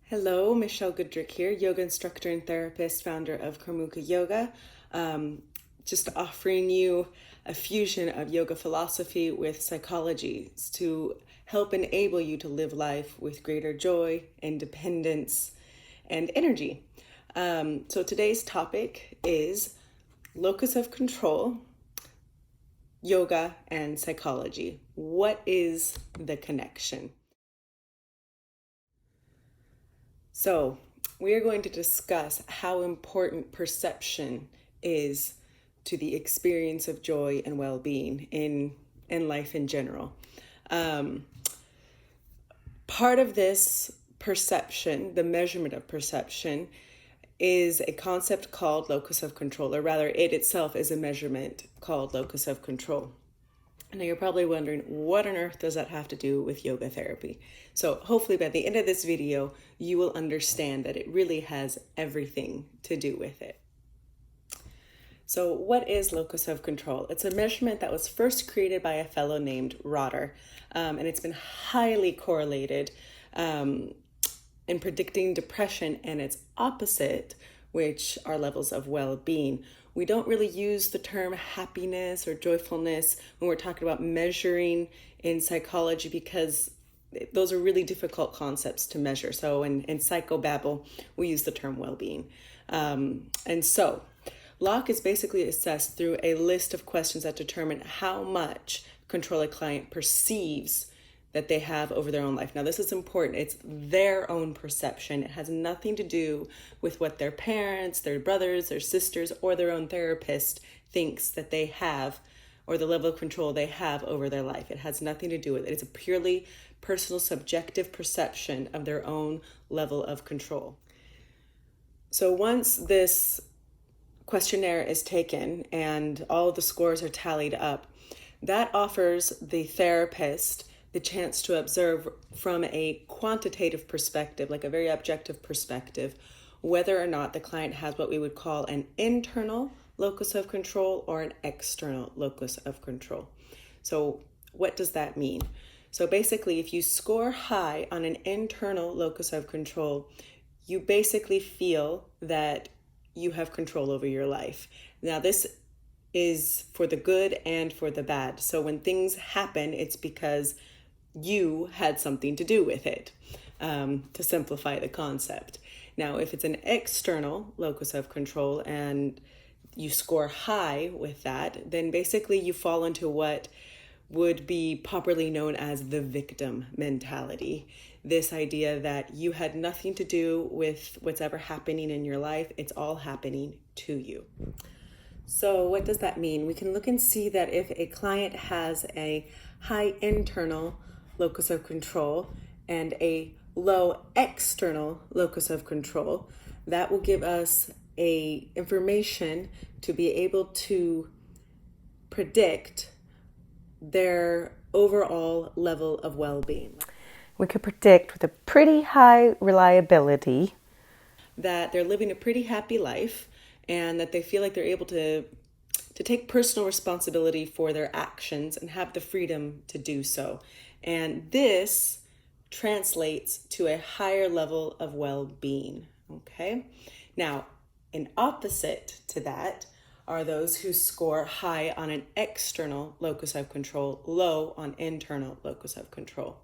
Hello, Michelle Goodrick here, yoga instructor and therapist, founder of Karmuka Yoga. Just offering you a fusion of yoga philosophy with psychology to help enable you to live life with greater joy, independence, and energy. So today's topic is locus of control, yoga, and psychology. What is the connection? So we are going to discuss how important perception is to the experience of joy and well-being in life in general. Part of this perception, the measurement of perception, is a concept called locus of control, or rather it itself is a measurement called locus of control. Now you're probably wondering, what on earth does that have to do with yoga therapy? So hopefully by the end of this video, you will understand that it really has everything to do with it. So what is locus of control? It's a measurement that was first created by a fellow named Rotter, and it's been highly correlated in predicting depression and its opposite, which are levels of well-being. We don't really use the term happiness or joyfulness when we're talking about measuring in psychology because those are really difficult concepts to measure. So in psychobabble, we use the term well-being. And so LOC is basically assessed through a list of questions that determine how much control a client perceives that they have over their own life. Now, this is important. It's their own perception. It has nothing to do with what their parents, their brothers, their sisters, or their own therapist thinks that they have, or the level of control they have over their life. It has nothing to do with it. It's a purely personal, subjective perception of their own level of control. So once this questionnaire is taken and all the scores are tallied up, that offers the therapist the chance to observe from a quantitative perspective, like a very objective perspective, whether or not the client has what we would call an internal locus of control or an external locus of control. So what does that mean? So basically, if you score high on an internal locus of control, you basically feel that you have control over your life. Now, this is for the good and for the bad. So when things happen, it's because you had something to do with it, to simplify the concept. Now, if it's an external locus of control and you score high with that, then basically you fall into what would be popularly known as the victim mentality. This idea that you had nothing to do with what's ever happening in your life. It's all happening to you. So what does that mean? We can look and see that if a client has a high internal locus of control and a low external locus of control, that will give us information to be able to predict their overall level of well-being. We could predict with a pretty high reliability that they're living a pretty happy life and that they feel like they're able to take personal responsibility for their actions and have the freedom to do so. And this translates to a higher level of well-being, okay? Now, an opposite to that are those who score high on an external locus of control, low on internal locus of control.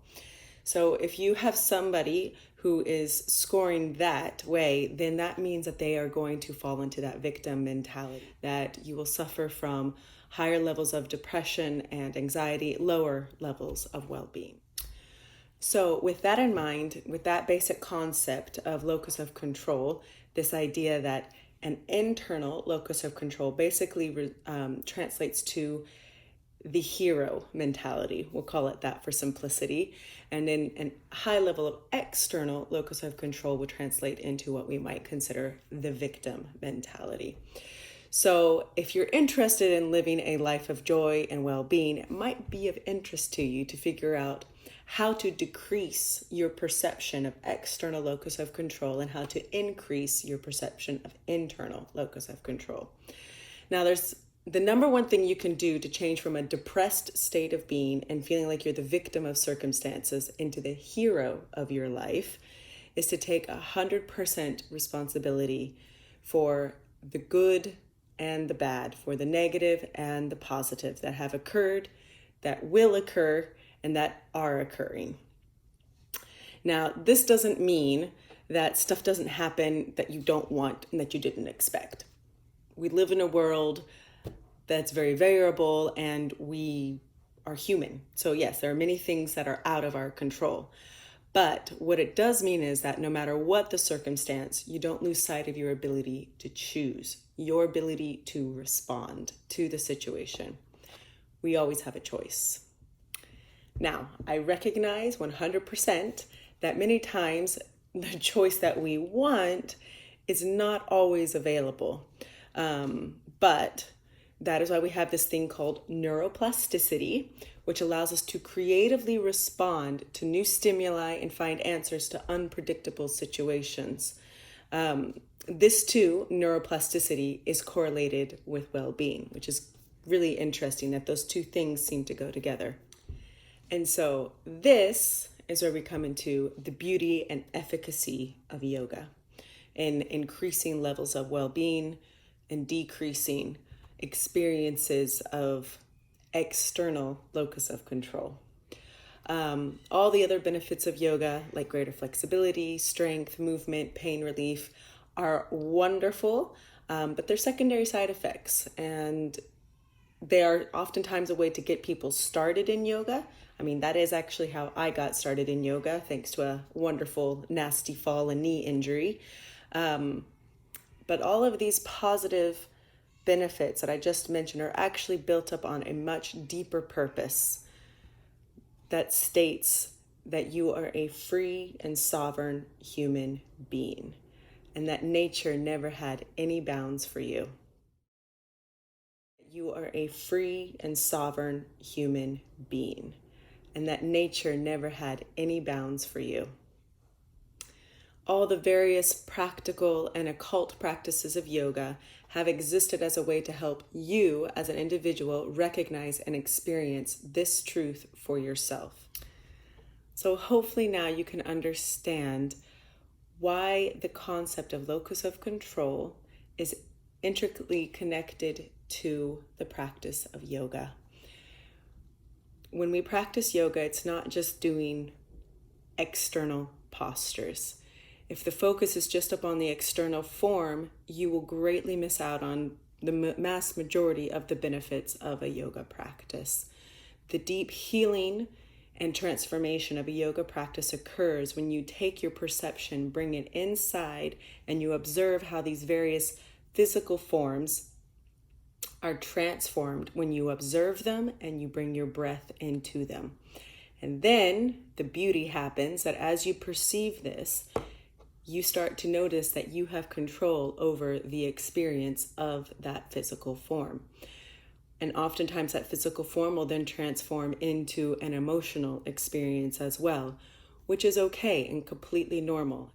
So if you have somebody who is scoring that way, then that means that they are going to fall into that victim mentality, that you will suffer from higher levels of depression and anxiety, lower levels of well-being. So with that in mind, with that basic concept of locus of control, this idea that an internal locus of control basically translates to the hero mentality. We'll call it that for simplicity. And then a high level of external locus of control will translate into what we might consider the victim mentality. So if you're interested in living a life of joy and well-being, it might be of interest to you to figure out how to decrease your perception of external locus of control and how to increase your perception of internal locus of control. Now, there's the number one thing you can do to change from a depressed state of being and feeling like you're the victim of circumstances into the hero of your life is to take 100% responsibility for the good and the bad, for the negative and the positive that have occurred, that will occur, and that are occurring. Now, this doesn't mean that stuff doesn't happen that you don't want and that you didn't expect. We live in a world that's very variable, and we are human. So yes, there are many things that are out of our control. But what it does mean is that no matter what the circumstance, you don't lose sight of your ability to choose, your ability to respond to the situation. We always have a choice. Now, I recognize 100% that many times the choice that we want is not always available. But that is why we have this thing called neuroplasticity, which allows us to creatively respond to new stimuli and find answers to unpredictable situations. This too, neuroplasticity, is correlated with well-being, which is really interesting that those two things seem to go together. And so this is where we come into the beauty and efficacy of yoga in increasing levels of well-being and decreasing experiences of external locus of control. All the other benefits of yoga, like greater flexibility, strength, movement, pain relief, are wonderful, but they're secondary side effects, and they are oftentimes a way to get people started in yoga. I mean, that is actually how I got started in yoga, thanks to a wonderful, nasty fall and knee injury. But all of these positive benefits that I just mentioned are actually built up on a much deeper purpose that states that you are a free and sovereign human being, and that nature never had any bounds for you. You are a free and sovereign human being, and that nature never had any bounds for you. All the various practical and occult practices of yoga have existed as a way to help you as an individual recognize and experience this truth for yourself. So hopefully now you can understand why the concept of locus of control is intricately connected to the practice of yoga. When we practice yoga, it's not just doing external postures. If the focus is just upon the external form, you will greatly miss out on the mass majority of the benefits of a yoga practice. The deep healing and transformation of a yoga practice occurs when you take your perception, bring it inside, and you observe how these various physical forms are transformed when you observe them and you bring your breath into them. And then the beauty happens that as you perceive this, you start to notice that you have control over the experience of that physical form. And oftentimes that physical form will then transform into an emotional experience as well, which is okay and completely normal.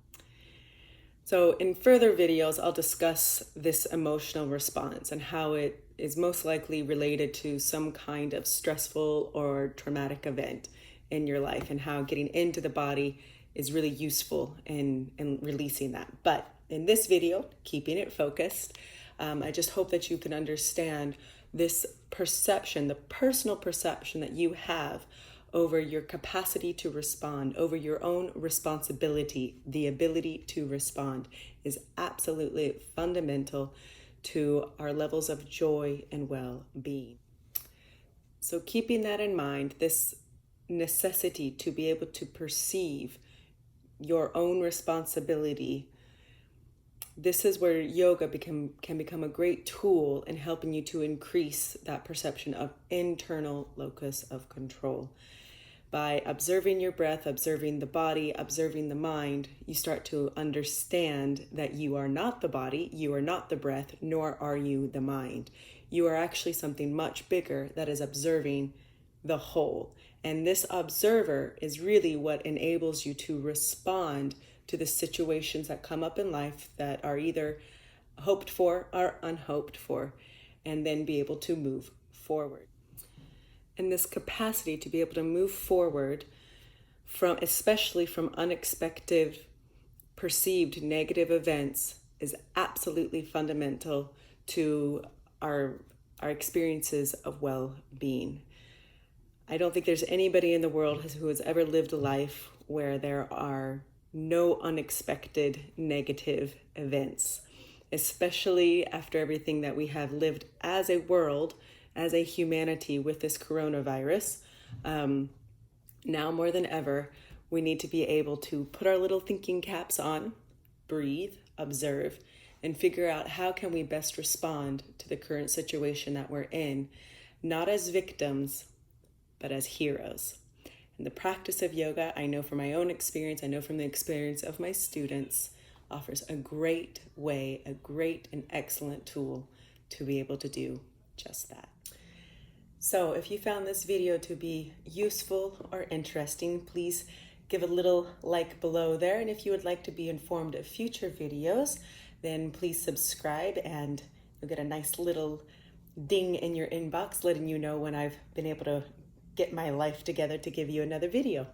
So in further videos, I'll discuss this emotional response and how it is most likely related to some kind of stressful or traumatic event in your life, and how getting into the body is really useful in releasing that. But in this video, keeping it focused, I just hope that you can understand this perception, the personal perception that you have over your capacity to respond, over your own responsibility. The ability to respond is absolutely fundamental to our levels of joy and well-being. So keeping that in mind, this necessity to be able to perceive your own responsibility, this is where yoga can become a great tool in helping you to increase that perception of internal locus of control. By observing your breath, observing the body, observing the mind, you start to understand that you are not the body, you are not the breath, nor are you the mind. You are actually something much bigger that is observing the whole. And this observer is really what enables you to respond to the situations that come up in life that are either hoped for or unhoped for, and then be able to move forward. And this capacity to be able to move forward especially from unexpected perceived negative events is absolutely fundamental to our experiences of well-being. I don't think there's anybody in the world who has ever lived a life where there are no unexpected negative events, especially after everything that we have lived as a world, as a humanity with this coronavirus. Now more than ever, we need to be able to put our little thinking caps on, breathe, observe, and figure out how can we best respond to the current situation that we're in, not as victims, but as heroes. And the practice of yoga, I know from my own experience, I know from the experience of my students, offers a great way, a great and excellent tool to be able to do just that. So if you found this video to be useful or interesting, please give a little like below there. And if you would like to be informed of future videos, then please subscribe and you'll get a nice little ding in your inbox letting you know when I've been able to get my life together to give you another video.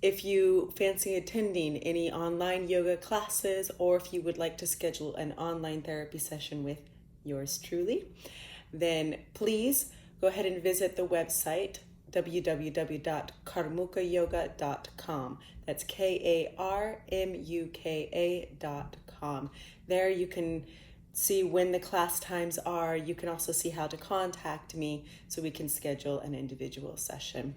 If you fancy attending any online yoga classes, or if you would like to schedule an online therapy session with yours truly, then please go ahead and visit the website www.karmukayoga.com. That's KARMUKA.com. There you can see when the class times are. You can also see how to contact me so we can schedule an individual session.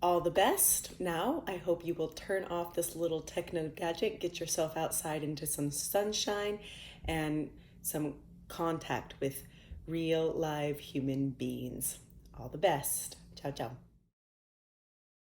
All the best. Now, I hope you will turn off this little techno gadget, get yourself outside into some sunshine and some contact with real live human beings. All the best. Ciao, ciao.